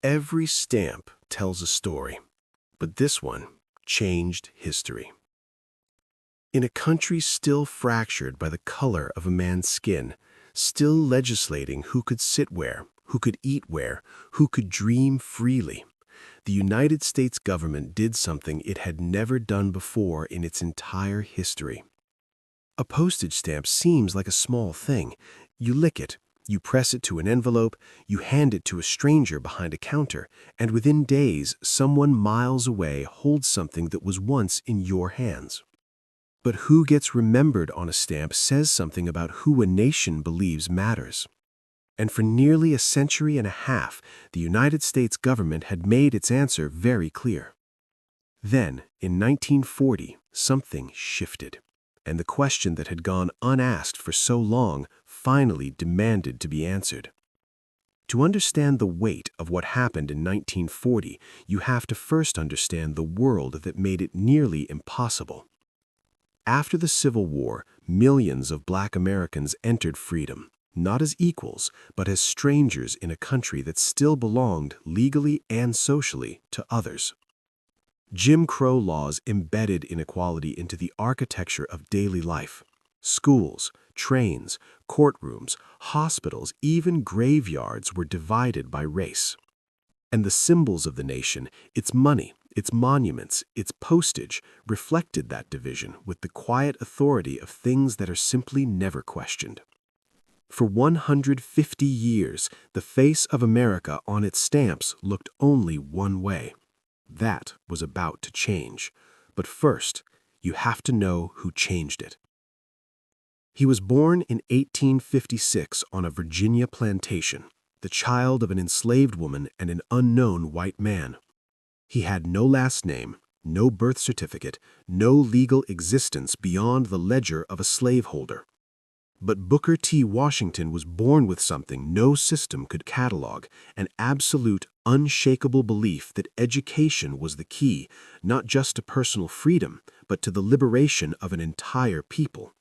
Every stamp tells a story, but this one changed history. In a country still fractured by the color of a man's skin, still legislating who could sit where, who could eat where, who could dream freely, the United States government did something it had never done before in its entire history. A postage stamp seems like a small thing. You lick it, you press it to an envelope, you hand it to a stranger behind a counter, and within days, someone miles away holds something that was once in your hands. But who gets remembered on a stamp says something about who a nation believes matters. And for nearly a century and a half, the United States government had made its answer very clear. Then, in 1940, something shifted, and the question that had gone unasked for so long finally demanded to be answered. To understand the weight of what happened in 1940, you have to first understand the world that made it nearly impossible. After the Civil War, millions of Black Americans entered freedom, not as equals, but as strangers in a country that still belonged legally and socially to others. Jim Crow laws embedded inequality into the architecture of daily life. Schools, trains, courtrooms, hospitals, even graveyards were divided by race. And the symbols of the nation, its money, its monuments, its postage, reflected that division with the quiet authority of things that are simply never questioned. For 150 years, the face of America on its stamps looked only one way. That was about to change. But first, you have to know who changed it. He was born in 1856 on a Virginia plantation, the child of an enslaved woman and an unknown white man. He had no last name, no birth certificate, no legal existence beyond the ledger of a slaveholder. But Booker T. Washington was born with something no system could catalog, an absolute, unshakable belief that education was the key, not just to personal freedom, but to the liberation of an entire people.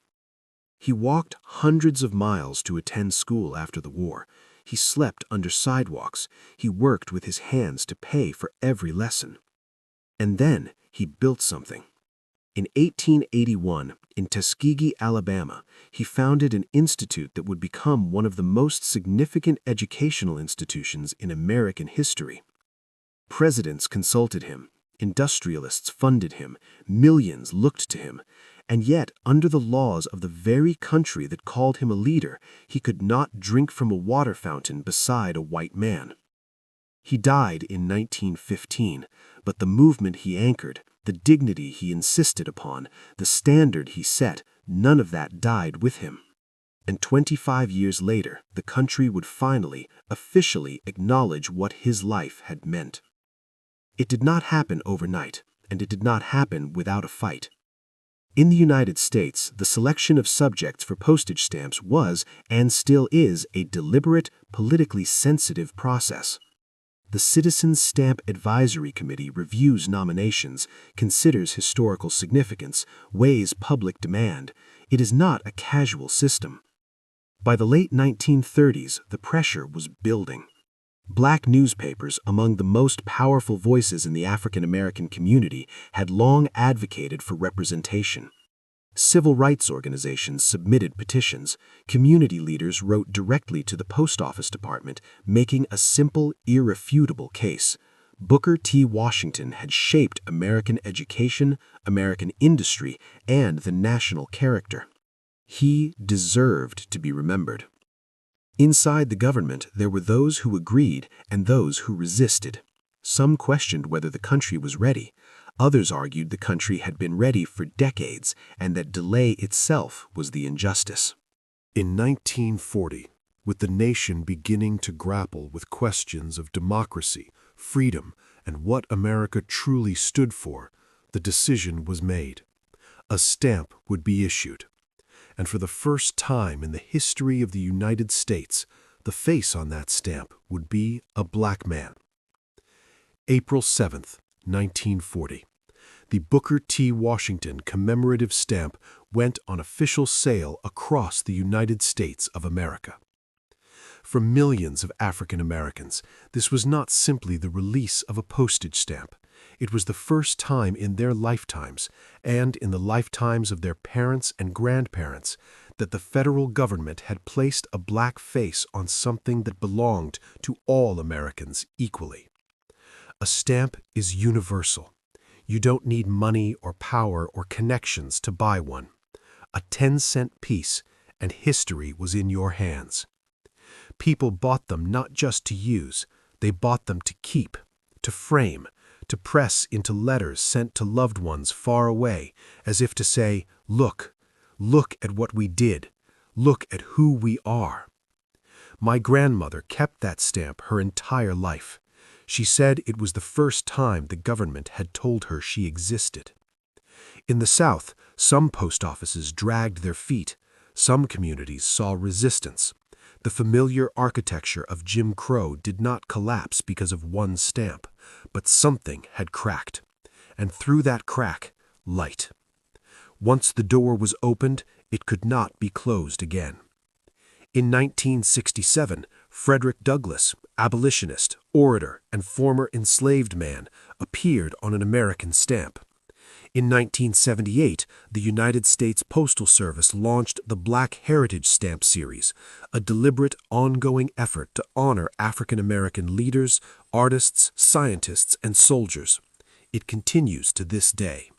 He walked hundreds of miles to attend school after the war. He slept under sidewalks. He worked with his hands to pay for every lesson. And then he built something. In 1881, in Tuskegee, Alabama, he founded an institute that would become one of the most significant educational institutions in American history. Presidents consulted him, industrialists funded him, millions looked to him, and yet, under the laws of the very country that called him a leader, he could not drink from a water fountain beside a white man. He died in 1915, but the movement he anchored, the dignity he insisted upon, the standard he set, none of that died with him. And 25 years later, the country would finally, officially acknowledge what his life had meant. It did not happen overnight, and it did not happen without a fight. In the United States, the selection of subjects for postage stamps was, and still is, a deliberate, politically sensitive process. The Citizens Stamp Advisory Committee reviews nominations, considers historical significance, weighs public demand. It is not a casual system. By the late 1930s, the pressure was building. Black newspapers, among the most powerful voices in the African American community, had long advocated for representation. Civil rights organizations submitted petitions. Community leaders wrote directly to the Post Office Department, making a simple, irrefutable case. Booker T. Washington had shaped American education, American industry, and the national character. He deserved to be remembered. Inside the government, there were those who agreed and those who resisted. Some questioned whether the country was ready. Others argued the country had been ready for decades and that delay itself was the injustice. In 1940, with the nation beginning to grapple with questions of democracy, freedom, and what America truly stood for, the decision was made. A stamp would be issued. And for the first time in the history of the United States, the face on that stamp would be a black man. April 7th, 1940. The Booker T. Washington commemorative stamp went on official sale across the United States of America. For millions of African Americans, this was not simply the release of a postage stamp. It was the first time in their lifetimes, and in the lifetimes of their parents and grandparents, that the federal government had placed a black face on something that belonged to all Americans equally. A stamp is universal. You don't need money or power or connections to buy one. A 10-cent piece, and history was in your hands. People bought them not just to use, they bought them to keep, to frame, to press into letters sent to loved ones far away, as if to say, look at what we did, look at who we are. My grandmother kept that stamp her entire life. She said it was the first time the government had told her she existed. In the South, some post offices dragged their feet. Some communities saw resistance. The familiar architecture of Jim Crow did not collapse because of one stamp, but something had cracked. And through that crack, light. Once the door was opened, it could not be closed again. In 1967, Frederick Douglass, abolitionist, orator, and former enslaved man, appeared on an American stamp. In 1978, the United States Postal Service launched the Black Heritage Stamp Series, a deliberate, ongoing effort to honor African American leaders, artists, scientists, and soldiers. It continues to this day.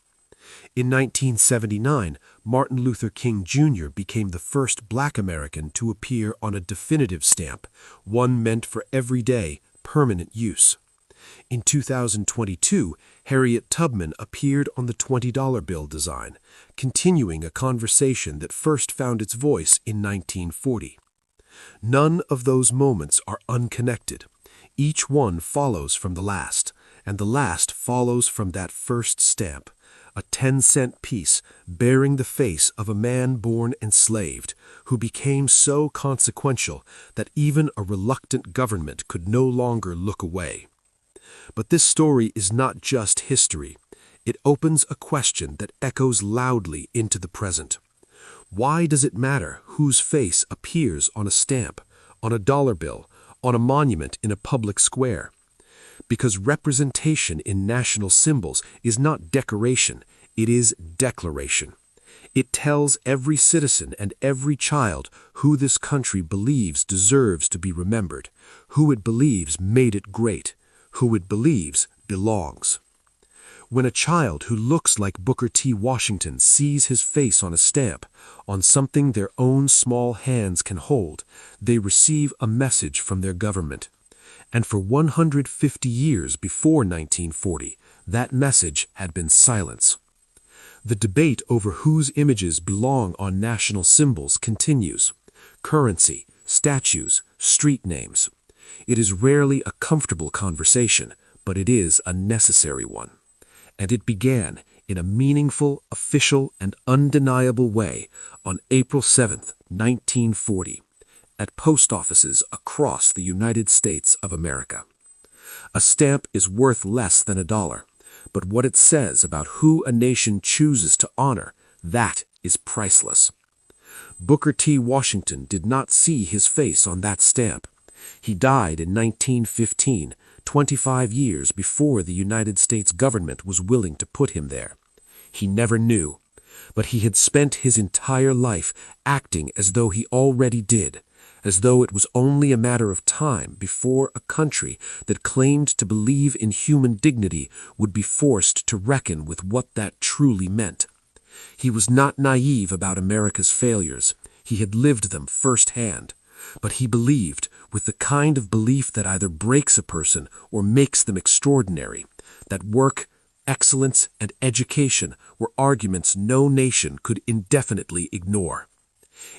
In 1979, Martin Luther King Jr. became the first Black American to appear on a definitive stamp, one meant for everyday, permanent use. In 2022, Harriet Tubman appeared on the $20 bill design, continuing a conversation that first found its voice in 1940. None of those moments are unconnected. Each one follows from the last, and the last follows from that first stamp, a 10-cent piece bearing the face of a man born enslaved, who became so consequential that even a reluctant government could no longer look away. But this story is not just history. It opens a question that echoes loudly into the present. Why does it matter whose face appears on a stamp, on a dollar bill, on a monument in a public square? Because representation in national symbols is not decoration, it is declaration. It tells every citizen and every child who this country believes deserves to be remembered, who it believes made it great, who it believes belongs. When a child who looks like Booker T. Washington sees his face on a stamp, on something their own small hands can hold, they receive a message from their government. And for 150 years before 1940, that message had been silence. The debate over whose images belong on national symbols continues. Currency, statues, street names. It is rarely a comfortable conversation, but it is a necessary one. And it began in a meaningful, official, and undeniable way on April 7, 1940, at post offices across the United States of America. A stamp is worth less than $1, but what it says about who a nation chooses to honor, that is priceless. Booker T. Washington did not see his face on that stamp. He died in 1915, 25 years before the United States government was willing to put him there. He never knew, but he had spent his entire life acting as though he already did, as though it was only a matter of time before a country that claimed to believe in human dignity would be forced to reckon with what that truly meant. He was not naive about America's failures. He had lived them firsthand. But he believed, with the kind of belief that either breaks a person or makes them extraordinary, that work, excellence, and education were arguments no nation could indefinitely ignore.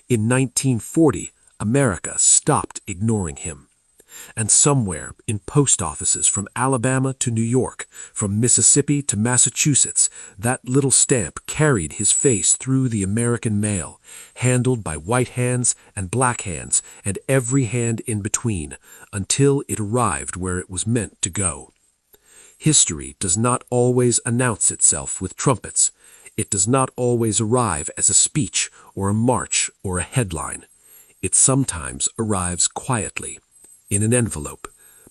In 1940, America stopped ignoring him. And somewhere in post offices from Alabama to New York, from Mississippi to Massachusetts, that little stamp carried his face through the American mail, handled by white hands and black hands and every hand in between, until it arrived where it was meant to go. History does not always announce itself with trumpets. It does not always arrive as a speech or a march or a headline. It sometimes arrives quietly, in an envelope,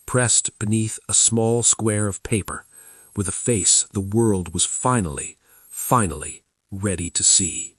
pressed beneath a small square of paper, with a face the world was finally ready to see.